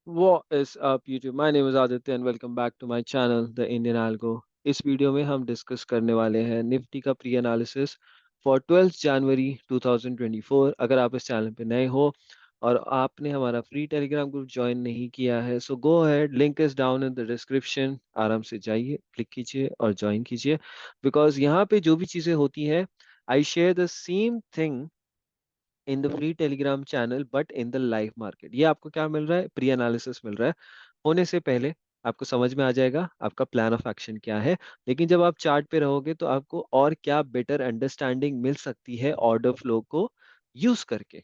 What is up YouTube? My name is Aditya and welcome back to my channel The Indian Algo। इस video में हम discuss करने वाले हैं Nifty का प्री एनालिसिस फॉर 12 जनवरी 2024। अगर आप इस चैनल पे नए हो और आपने हमारा फ्री टेलीग्राम ग्रुप ज्वाइन नहीं किया है so go ahead, link is down in the description. आराम से जाइए, क्लिक कीजिए और ज्वाइन कीजिए, बिकॉज यहाँ पे जो भी चीज़ें होती हैं I share the same thing in the free Telegram channel but in the live market. ये आपको क्या मिल रहा है? प्री एनालिसिस मिल रहा है। होने से पहले आपको समझ में आ जाएगा आपका प्लान ऑफ एक्शन क्या है, लेकिन जब आप चार्ट पे रहोगे तो आपको और क्या बेटर अंडरस्टैंडिंग मिल सकती है ऑर्डर फ्लो को यूज करके,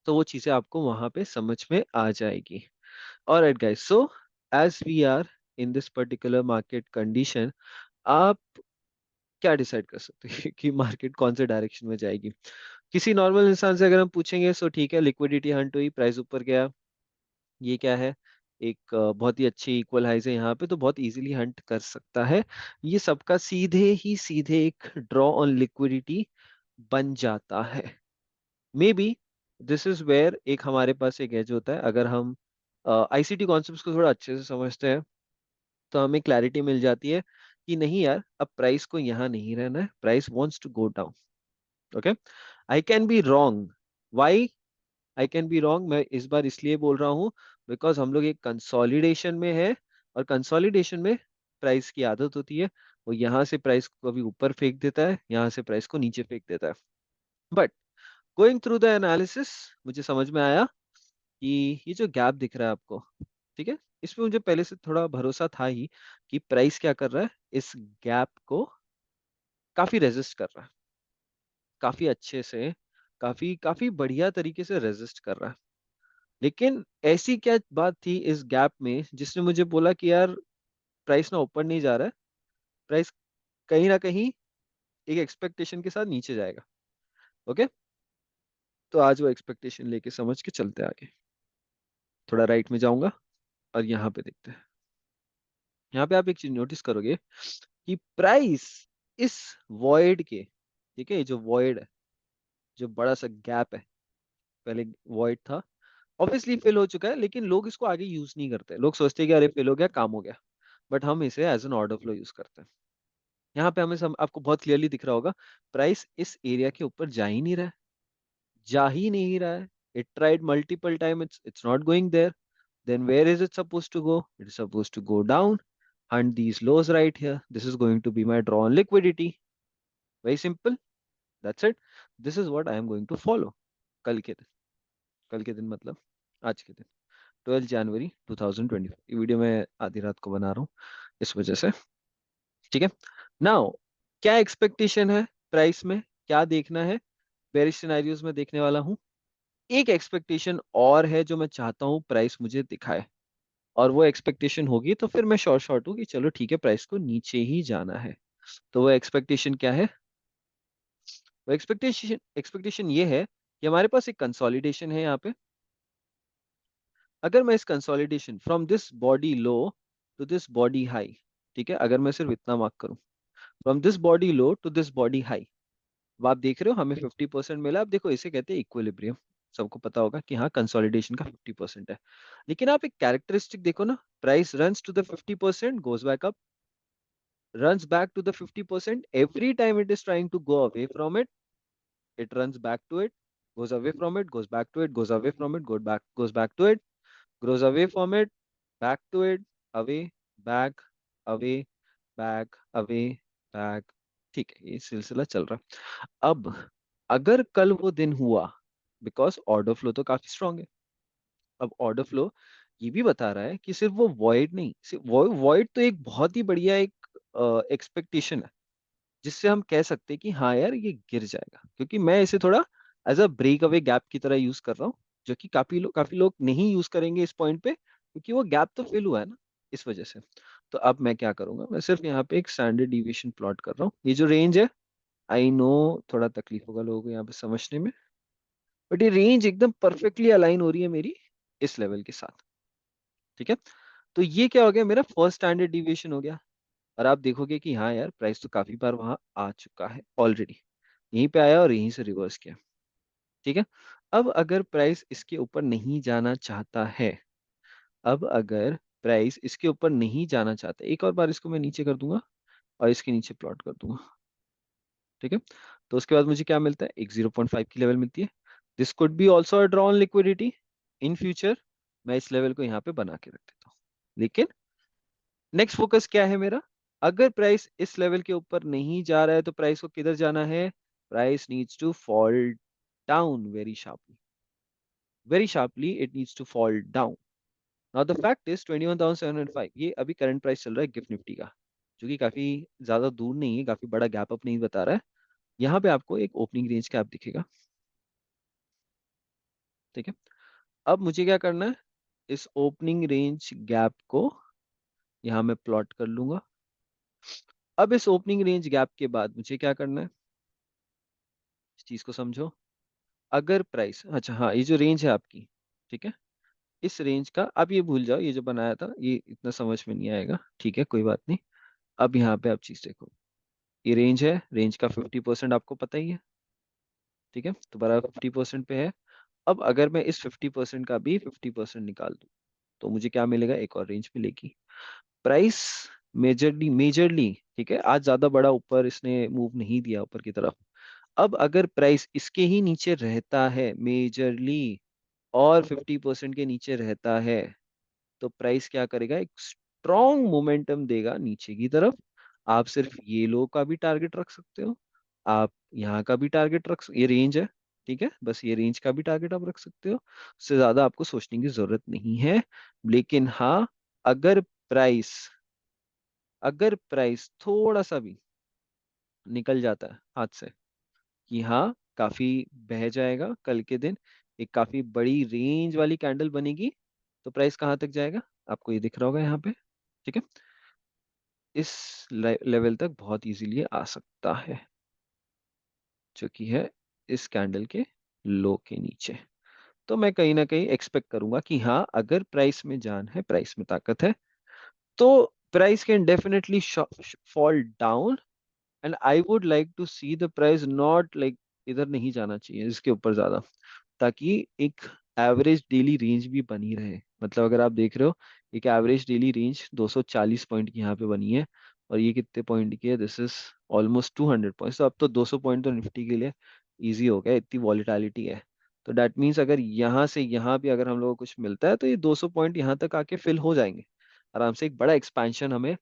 तो वो चीजें आपको वहां पे समझ में आ जाएगी। Alright guys, so as we are in this particular market condition, आप क्या डिसाइड कर सकते हैं कि मार्केट कौन से डायरेक्शन में जाएगी? किसी नॉर्मल इंसान से अगर हम पूछेंगे सो ठीक है, लिक्विडिटी हंट हुई, प्राइस ऊपर गया, ये क्या है? एक बहुत ही अच्छी इक्वल हाइज है यहाँ पे, तो बहुत इजीली हंट कर सकता है। ये सबका सीधे एक ड्रॉ ऑन लिक्विडिटी बन जाता है। Maybe this is where एक हमारे पास एक एज होता है। अगर हम आईसीटी कॉन्सेप्ट्स को थोड़ा अच्छे से समझते हैं तो हमें क्लैरिटी मिल जाती है कि नहीं यार, अब प्राइस को यहाँ नहीं रहना है, price wants to go down. Okay, I can be wrong. Why I can be wrong? मैं इस बार इसलिए बोल रहा हूँ बिकॉज हम लोग एक कंसोलिडेशन में है, और कंसोलिडेशन में प्राइस की आदत होती है वो यहाँ से प्राइस को कभी ऊपर फेंक देता है, यहाँ से प्राइस को नीचे फेंक देता है। But going through the analysis मुझे समझ में आया कि ये जो गैप दिख रहा है आपको, ठीक है, इसमें मुझे पहले से थोड़ा भरोसा था ही कि प्राइस क्या कर रहा है, इस गैप को काफी रेजिस्ट कर रहा है, काफी अच्छे से, काफी काफी बढ़िया तरीके से रेजिस्ट कर रहा है। लेकिन ऐसी क्या बात थी इस गैप में जिसने मुझे बोला कि यार प्राइस ना ऊपर नहीं जा रहा है, प्राइस कहीं ना कहीं एक एक्सपेक्टेशन के साथ नीचे जाएगा। ओके, तो आज वो एक्सपेक्टेशन लेके समझ के चलते आगे। थोड़ा राइट में जाऊंगा और यहाँ पे देखते हैं। यहाँ पे आप एक चीज नोटिस करोगे कि प्राइस इस वॉइड के, ठीक है, ये जो वॉइड है, जो बड़ा सा गैप है, पहले वॉइड था, ऑब्वियसली फिल हो चुका है, लेकिन लोग इसको आगे यूज नहीं करते। लोग सोचते हैं कि अरे फिल हो गया, काम हो गया। बट हम इसे as an order flow use करते हैं। यहाँ पे आपको बहुत क्लियरली दिख रहा होगा प्राइस इस एरिया के ऊपर जा ही नहीं रहा है, जा ही नहीं रहा है। It tried multiple time, it's not going there. Then where is it suppose to go? It is suppose to go down, hunt these lows right here. This is going to be my draw on liquidity. Very simple. That's it. This is what I am going to follow. कल के दिन, कल के दिन मतलब आज के दिन, 12 जनवरी 2024। ये वीडियो मैं आधी रात को बना रहा हूँ इस वजह से। ठीक है, नाउ क्या एक्सपेक्टेशन है प्राइस में, क्या देखना है? बेरिश सिनेरियोज में देखने वाला हूँ। एक एक्सपेक्टेशन और है जो मैं चाहता हूँ प्राइस मुझे दिखाए, और वो एक्सपेक्टेशन होगी तो फिर मैं शॉर्ट हूँ कि चलो ठीक है, प्राइस को नीचे ही जाना है। तो वो एक्सपेक्टेशन क्या है? वो एक्सपेक्टेशन ये है कि हमारे पास एक कंसोलिडेशन है यहाँ पे। अगर मैं इस consolidation from this body low to this body high, ठीक है, अगर मैं सिर्फ इतना मार्क करूं, from this body low to this body high, अब आप देख रहे हो हमें 50% मिला। अब देखो इसे कहते हैं इक्विलिब्रियम। सबको पता होगा कि हाँ, कंसोलिडेशन का 50% है। लेकिन आप एक कैरेक्टरिस्टिक देखो ना, price runs to the 50%, goes back up, runs back to the 50%, every time it is trying to go away from it, it runs back to it, goes away from it, goes back to it, goes away from it, goes back to it, goes away from it, back to it, away, back, away, back, away, back। ठीक है, ये सिलसिला चल रहा है। अब अगर कल वो दिन हुआ, बिकॉज ऑर्डर फ्लो तो काफी स्ट्रांग है, अब ऑर्डर फ्लो ये भी बता रहा है कि सिर्फ वो वॉइड नहीं, सिर्फ वॉइड तो एक बहुत ही बढ़िया एक एक्सपेक्टेशन है जिससे हम कह सकते हैं कि हाँ यार ये गिर जाएगा, क्योंकि मैं इसे थोड़ा as a breakaway gap की तरह यूज कर रहा हूँ, जो कि काफी लोग नहीं यूज करेंगे इस पॉइंट पे, क्योंकि वो गैप तो फिल हुआ है ना, इस वजह से। तो अब मैं क्या करूंगा, मैं सिर्फ यहाँ पे एक स्टैंडर्ड डिविएशन प्लॉट कर रहा हूँ। ये जो रेंज है, आई नो थोड़ा तकलीफ होगा लोगों को यहाँ पे समझने में, बट ये रेंज एकदम परफेक्टली अलाइन हो रही है मेरी इस लेवल के साथ। ठीक है, तो ये क्या हो गया, मेरा फर्स्ट स्टैंडर्ड डिविएशन हो गया। और आप देखोगे कि हाँ यार, प्राइस तो काफी बार वहां आ चुका है ऑलरेडी, यहीं पे आया और यहीं से रिवर्स किया। ठीक है, अब अगर प्राइस इसके ऊपर नहीं जाना चाहता है अब अगर प्राइस इसके ऊपर नहीं जाना चाहता, एक और बार इसको मैं नीचे कर दूंगा और इसके नीचे प्लॉट कर दूंगा, ठीक है। तो उसके बाद मुझे क्या मिलता है, एक 0.5 की लेवल मिलती है। This could be also a drawn liquidity in future. मैं इस लेवल को यहाँ पे बना के रख देता हूँ, लेकिन नेक्स्ट फोकस क्या है मेरा, अगर प्राइस इस लेवल के ऊपर नहीं जा रहा है तो प्राइस को किधर जाना है, price needs to fall down very sharply it needs to fall down. Now the fact is 21,705, ये अभी करंट प्राइस चल रहा है गिफ्ट निफ्टी का, जो कि काफी ज्यादा दूर नहीं है, काफी बड़ा गैप अप नहीं बता रहा है। यहाँ पे आपको एक ओपनिंग रेंज गैप दिखेगा, ठीक है। अब मुझे क्या करना है, इस ओपनिंग रेंज गैप को यहाँ मैं प्लॉट कर लूंगा। अब इस ओपनिंग रेंज गैप के बाद मुझे क्या करना है, इस चीज को समझो। अगर प्राइस, अच्छा हाँ, ये जो रेंज है आपकी, ठीक है, इस रेंज का आप ये भूल जाओ, ये जो बनाया था ये इतना समझ में नहीं आएगा, ठीक है, कोई बात नहीं। अब यहाँ पे आप चीज देखो, ये रेंज है, रेंज का 50% आपको पता ही है, ठीक है, तो बराबर 50% पे है। अब अगर मैं इस 50% का भी 50% निकाल दूं तो मुझे क्या मिलेगा, एक और रेंज मिलेगी। प्राइस मेजरली, ठीक है, आज ज्यादा बड़ा ऊपर इसने मूव नहीं दिया ऊपर की तरफ। अब अगर प्राइस इसके ही नीचे रहता है मेजरली और 50% के नीचे रहता है, तो प्राइस क्या करेगा, एक स्ट्रॉन्ग मोमेंटम देगा नीचे की तरफ। आप सिर्फ ये लो का भी टारगेट रख सकते हो, आप यहाँ का भी टारगेट ये रेंज है, ठीक है, बस ये रेंज का भी टारगेट आप रख सकते हो। उससे ज्यादा आपको सोचने की जरूरत नहीं है। लेकिन हाँ, अगर प्राइस अगर प्राइस थोड़ा सा भी निकल जाता है हाथ से, कि हाँ काफी बह जाएगा कल के दिन, एक काफी बड़ी रेंज वाली कैंडल बनेगी, तो प्राइस कहाँ तक जाएगा, आपको ये दिख रहा होगा यहाँ पे, ठीक है, इस लेवल तक बहुत इजीली आ सकता है, जो कि है इस कैंडल के लो के नीचे। तो मैं कहीं ना कहीं एक्सपेक्ट करूंगा कि हाँ, अगर प्राइस में जान है, प्राइस में ताकत है, तो price can definitely fall down. And I would like to see the price not like, इधर नहीं जाना चाहिए इसके ऊपर ज्यादा, ताकि एक एवरेज डेली रेंज भी बनी रहे। मतलब अगर आप देख रहे हो, एक एवरेज डेली रेंज 240 पॉइंट की यहाँ पे बनी है, और ये कितने पॉइंट की है, दिस इज ऑलमोस्ट 200 पॉइंट्स। तो अब तो 200 पॉइंट तो निफ्टी के लिए इजी हो गया, इतनी वॉलीटालिटी है। तो दैट मीन्स अगर यहाँ से यहाँ भी अगर हम लोगों को कुछ मिलता है, तो ये 200 पॉइंट यहाँ तक आके फिल हो जाएंगे आराम से, एक बड़ा एक्सपेंशन हमें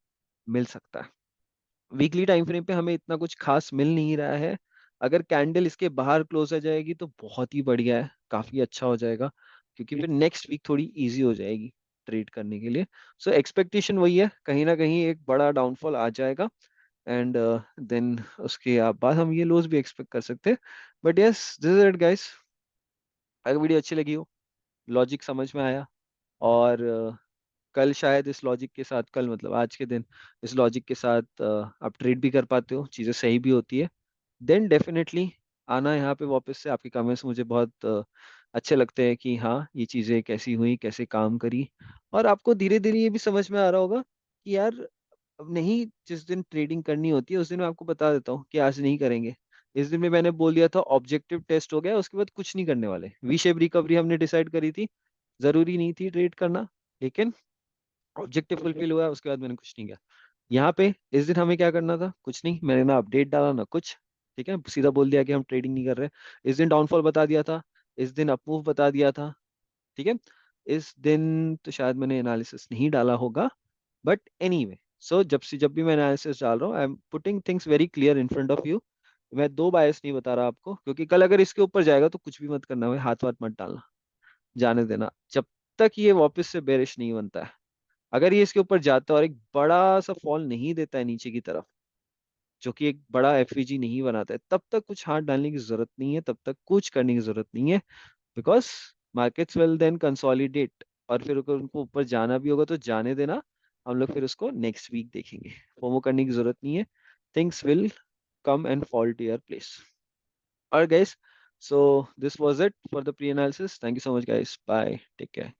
मिल सकता है। वीकली टाइम फ्रेम पे हमें इतना कुछ खास मिल नहीं रहा है। अगर कैंडल इसके बाहर क्लोज हो जाएगी तो बहुत ही बढ़िया है, काफी अच्छा हो जाएगा, क्योंकि फिर नेक्स्ट वीक थोड़ी इजी हो जाएगी ट्रेड करने के लिए। सो एक्सपेक्टेशन वही है, कहीं ना कहीं एक बड़ा डाउनफॉल आ जाएगा, एंड देन उसके बाद हम ये लॉस भी एक्सपेक्ट कर सकते हैं। But yes, this is it guys. अगर वीडियो अच्छी लगी हो, लॉजिक समझ में आया, और कल शायद इस लॉजिक के साथ, कल मतलब आज के दिन इस लॉजिक के साथ आप ट्रेड भी कर पाते हो, चीज़ें सही भी होती है, देन डेफिनेटली आना यहाँ पे वापस से। आपके कमेंट्स मुझे बहुत अच्छे लगते हैं कि हाँ, ये चीज़ें कैसी हुई, कैसे काम करी। और आपको धीरे धीरे ये भी समझ में आ रहा होगा कि यार, अब नहीं, जिस दिन ट्रेडिंग करनी होती है उस दिन मैं आपको बता देता हूँ कि आज नहीं करेंगे। इस दिन में मैंने बोल दिया था ऑब्जेक्टिव टेस्ट हो गया, उसके बाद कुछ नहीं करने वाले, वी शेप रिकवरी हमने डिसाइड करी थी, जरूरी नहीं थी ट्रेड करना, लेकिन ऑब्जेक्टिव फुलफिल हुआ, उसके बाद मैंने कुछ नहीं किया। यहाँ पे इस दिन हमें क्या करना था, कुछ नहीं, मैंने ना अपडेट डाला ना कुछ, ठीक है, सीधा बोल दिया कि हम ट्रेडिंग नहीं कर रहे। इस दिन डाउनफॉल बता दिया था, इस दिन अपमूव बता दिया था, ठीक है। इस दिन तो शायद मैंने एनालिसिस नहीं डाला होगा, बट एनीवे, सो जब भी मैं एनालिसिस डाल रहा हूँ, I am putting things very clear in front of you. मैं दो बायस नहीं बता रहा आपको, क्योंकि कल अगर इसके ऊपर जाएगा तो कुछ भी मत करना भाई, हाथ वाथ मत डालना, जाने देना जब तक ये वापस से बेरिश नहीं बनता है। अगर ये इसके ऊपर जाता है और एक बड़ा सा फॉल नहीं देता है नीचे की तरफ, जो कि एक बड़ा एफवीजी नहीं बनाता है, तब तक कुछ हाथ डालने की जरूरत नहीं है, तब तक कुछ करने की जरूरत नहीं है। Because markets will then consolidate, और फिर अगर उनको ऊपर जाना भी होगा तो जाने देना, हम लोग फिर उसको नेक्स्ट वीक देखेंगे, फोमो करने की जरूरत नहीं है। Things will come and fall to your place. Alright, guys. So this was it for the pre-analysis. Thank you so much, guys. Bye. Take care.